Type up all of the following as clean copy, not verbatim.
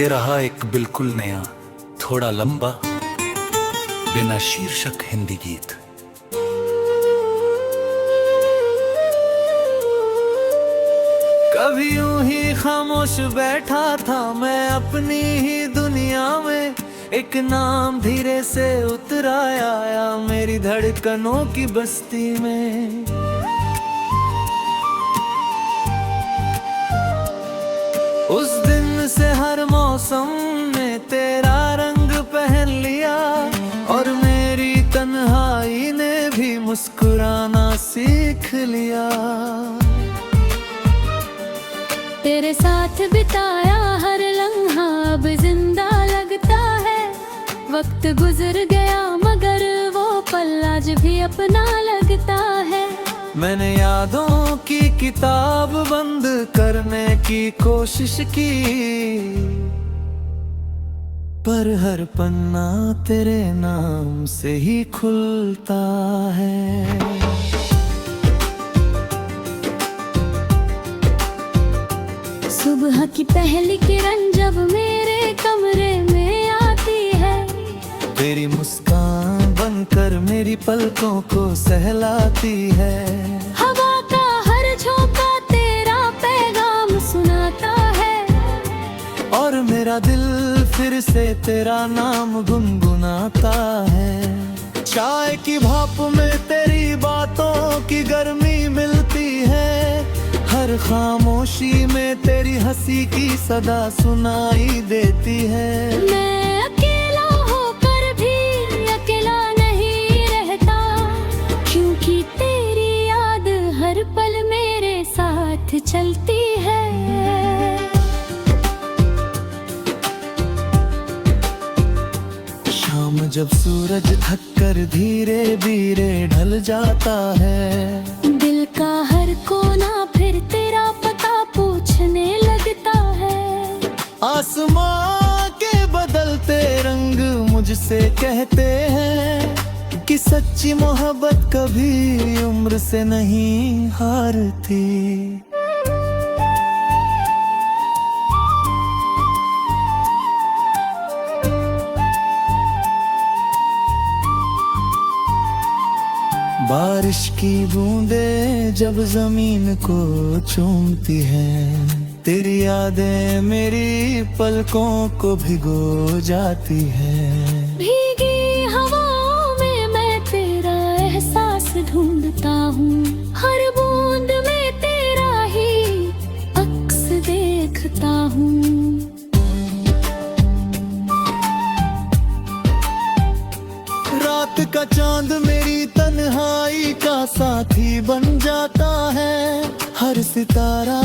ये रहा एक बिल्कुल नया, थोड़ा लंबा, बिना शीर्षक हिंदी गीत। कभी यूं ही खामोश बैठा था मैं अपनी ही दुनिया में, एक नाम धीरे से उतर आया मेरी धड़कनों की बस्ती में। उस दिन से हर मौसम ने तेरा रंग पहन लिया, और मेरी तन्हाई ने भी मुस्कुराना सीख लिया। तेरे साथ बिताया हर लम्हा अब जिंदा लगता है। वक्त गुजर गया मगर वो पल आज भी अपना लगता है। मैंने यादों की किताब बंद करने की कोशिश की, पर हर पन्ना तेरे नाम से ही खुलता है। सुबह की पहली किरण जब मेरे कमरे में आती है, तेरी मुस्कान बनकर मेरी पलकों को सहलाती है। हवा का हर झोंका तेरा पैगाम सुनाता है, और मेरा दिल फिर से तेरा नाम गुनगुनाता है। चाय की भाप में तेरी बातों की गर्मी मिलती है, हर खामोशी में तेरी हंसी की सदा सुनाई देती है। मैं अकेला होकर भी अकेला नहीं रहता, क्योंकि तेरी याद हर पल मेरे साथ चलती है। शाम जब सूरज थककर धीरे धीरे ढल जाता है, दिल का हर कोना फिर तेरा पता पूछने लगता है। आसमां के बदलते रंग मुझसे कहते हैं कि सच्ची मोहब्बत कभी उम्र से नहीं हारती। बारिश की बूंदें जब जमीन को चूमती हैं, तेरी यादें मेरी पलकों को भिगो जाती हैं। भीगी हवाओं में मैं तेरा एहसास ढूंढता हूँ, हर बूंद में तेरा ही अक्स देखता हूँ। रात का चांद मेरी तन्हाई का साथी बन जाता है, हर सितारा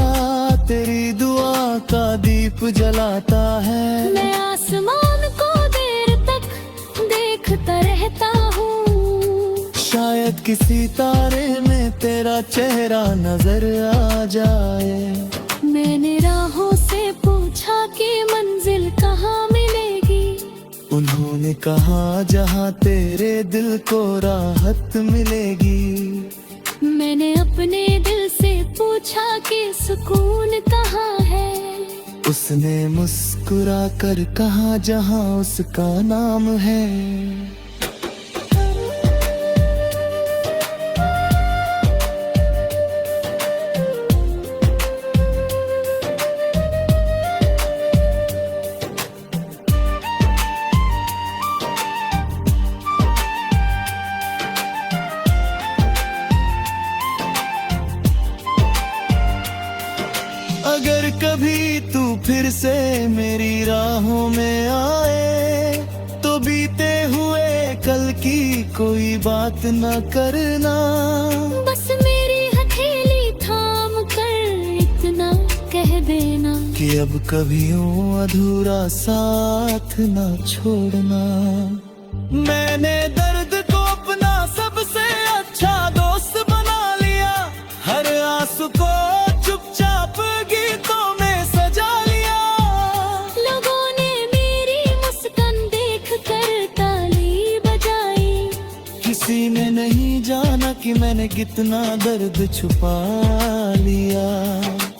तेरी दुआ का दीप जलाता है। मैं आसमान को देर तक देखता रहता हूँ, शायद किसी तारे में तेरा चेहरा नजर आ जाए। मैंने राहों से पूछा कि मंजिल कहाँ मिलेगी, उन्होंने कहा जहाँ तेरे दिल को राहत मिलेगी। मैंने अपने दिल से पूछा कि सुकून कहाँ है, उसने मुस्कुरा कर कहा जहाँ उसका नाम है। अगर कभी तू फिर से मेरी राहों में आए, तो बीते हुए कल की कोई बात न करना। बस मेरी हथेली थाम कर इतना कह देना कि अब कभी यूं अधूरा साथ न छोड़ना। मैंने दर्द को अपना सबसे अच्छा दोस्त बना लिया, हर आंसू को चुपचाप गीतों में सजा लिया। लोगों ने मेरी मुस्कान देख कर ताली बजाई, किसी ने नहीं जाना कि मैंने कितना दर्द छुपा लिया।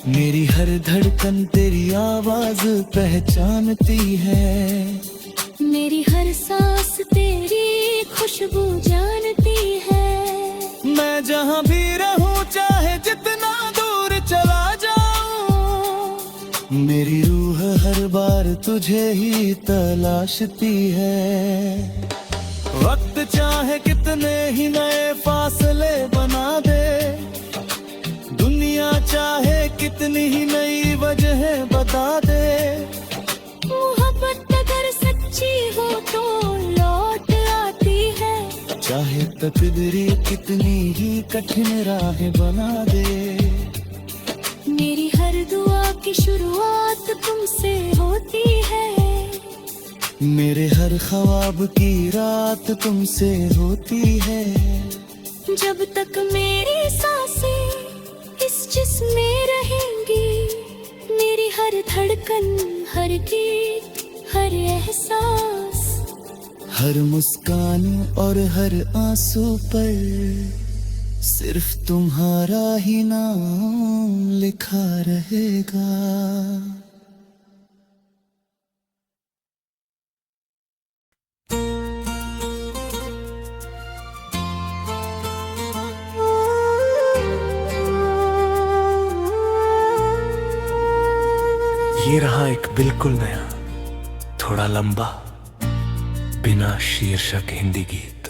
मेरी हर धड़कन तेरी आवाज पहचानती है, मेरी हर सांस तेरी खुशबू जानती है। मैं जहाँ भी रहूं चाहे जितना दूर चला जाऊं, मेरी रूह हर बार तुझे ही तलाशती है। वक्त चाहे कितने ही नए फासले बना दे, दुनिया चाहे कितनी ही नई वजह बता दे, मोहब्बत अगर सच्ची हो तो लौट आती है। चाहे तकदीरें कितनी ही कठिन राहें बना दे, मेरी हर दुआ की शुरुआत तुमसे होती है, मेरे हर ख्वाब की रात तुमसे होती है। जब तक मेरी सांसें इस जिस्म में रहेंगी, मेरी हर धड़कन, हर गीत, हर एहसास, हर मुस्कान और हर आंसू पर सिर्फ तुम्हारा ही नाम लिखा रहेगा। ये रहा एक बिल्कुल नया, थोड़ा लंबा, बिना शीर्षक हिंदी गीत।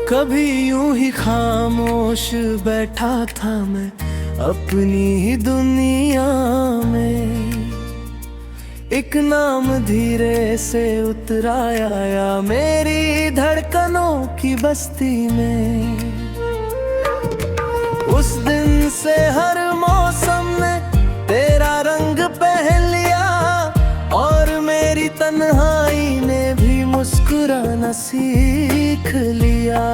कभी यूं ही खामोश बैठा था मैं अपनी ही दुनिया में, एक नाम धीरे से उतराया मेरी धड़कनों की बस्ती में। उस दिन से हर मौसम ने तेरा रंग पहन लिया, और मेरी तन्हाई ने भी मुस्कुराना सीख लिया।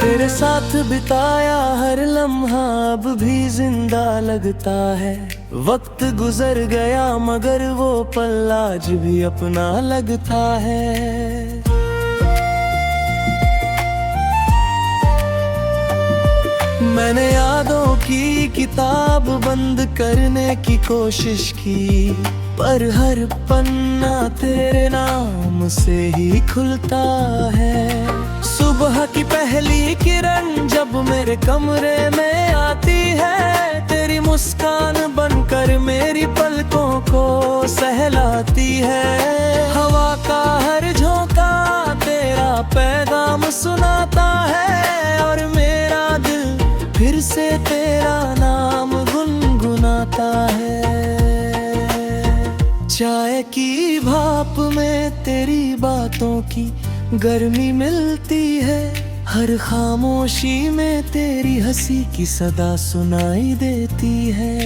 तेरे साथ बिताया हर लम्हा अब भी जिंदा लगता है। वक्त गुजर गया मगर वो पल आज भी अपना लगता है। मैंने यादों की किताब बंद करने की कोशिश की, पर हर पन्ना तेरे नाम से ही खुलता है। सुबह की पहली किरण जब मेरे कमरे में आती है, तेरी मुस्कान बनकर मेरी पलकों को सहलाती है। हवा का हर झोंका तेरा पैगाम सुनाता है, और मेरा दिल फिर से तेरा नाम गुनगुनाता है। चाय की भाप में तेरी बातों की गर्मी मिलती है, हर खामोशी में तेरी हंसी की सदा सुनाई देती है।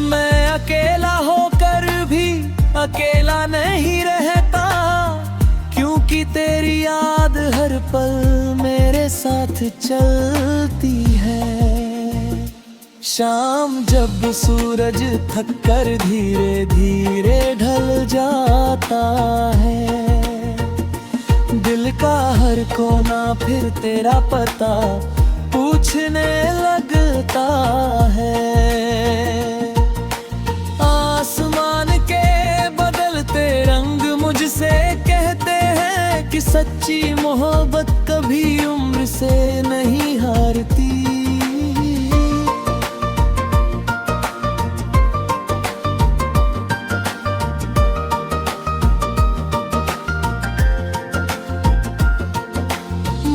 मैं अकेला होकर भी अकेला नहीं रहता, क्योंकि तेरी याद हर पल मेरे साथ चलती है। शाम जब सूरज थक कर धीरे धीरे ढल जाता है, दिल का हर कोना फिर तेरा पता पूछने लगता है। आसमान के बदलते रंग मुझसे कहते हैं कि सच्ची मोहब्बत कभी उम्र से नहीं हारती।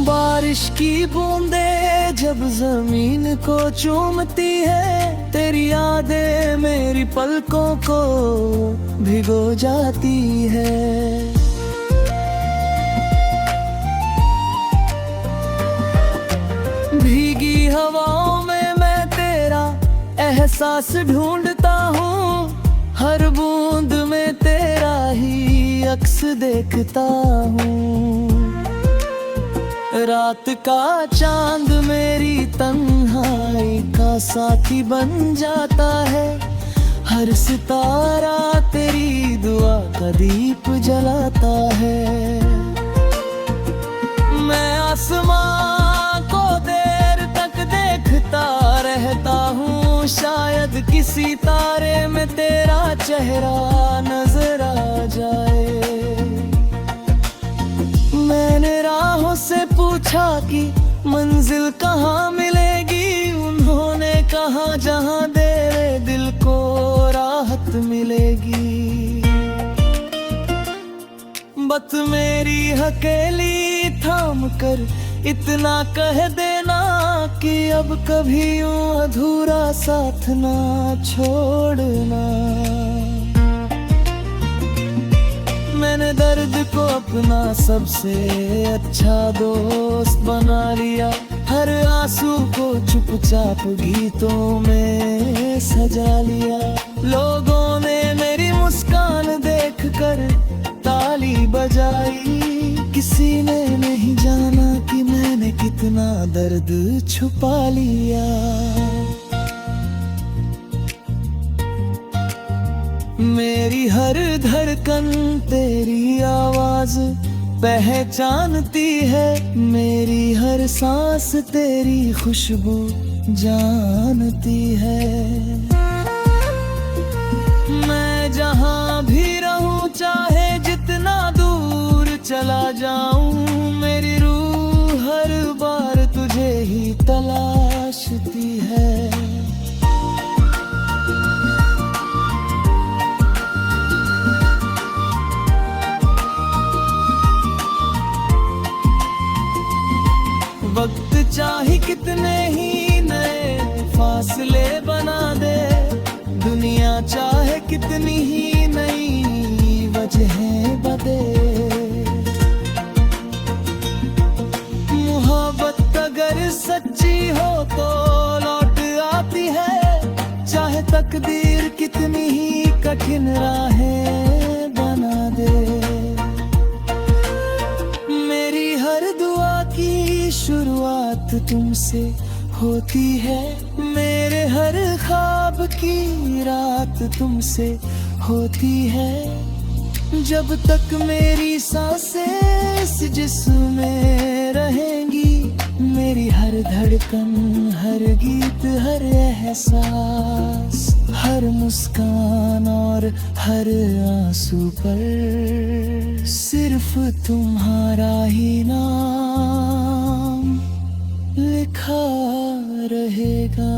बारिश की बूंदें जब जमीन को चूमती है, तेरी यादें मेरी पलकों को भिगो जाती है। भीगी हवाओं में मैं तेरा एहसास ढूंढता हूँ, हर बूंद में तेरा ही अक्स देखता हूँ। रात का चांद मेरी तन्हाई का साथी बन जाता है, हर सितारा तेरी दुआ का दीप जलाता है। मैं आसमां को देर तक देखता रहता हूँ, शायद किसी तारे में तेरा चेहरा नजर आ जाए। मैंने राहों से पूछा कि मंजिल कहाँ मिलेगी, उन्होंने कहा जहाँ तेरे दिल को राहत मिलेगी। बत मेरी हथेली थाम कर इतना कह देना कि अब कभी यूं अधूरा साथ ना छोड़ना। मैंने दर्द को अपना सबसे अच्छा दोस्त बना लिया, हर आंसू को चुपचाप गीतों में सजा लिया। लोगों ने मेरी मुस्कान देखकर ताली बजाई, किसी ने नहीं जाना कि मैंने कितना दर्द छुपा लिया। मेरी हर धड़कन तेरी आवाज पहचानती है, मेरी हर सांस तेरी खुशबू जानती है। मैं जहाँ भी रहूं, चाहे जितना दूर चला जाऊं, मेरी रूह हर बार तुझे ही तलाशती है। वक्त चाहे कितने ही नए फासले बना दे, दुनिया चाहे कितनी ही नई वजहें बदे, मोहब्बत अगर सच्ची हो तो लौट आती है, चाहे तकदीर कितनी ही कठिन राहें बना दे। मेरी हर दुआ की शुरुआत तुमसे होती है, मेरे हर ख्वाब की रात तुमसे होती है। जब तक मेरी सांसें इस जिस्म में रहेंगी, मेरी हर धड़कन, हर गीत, हर एहसास, हर मुस्कान और हर आंसू पर सिर्फ तुम्हारा ही नाम लिखा रहेगा।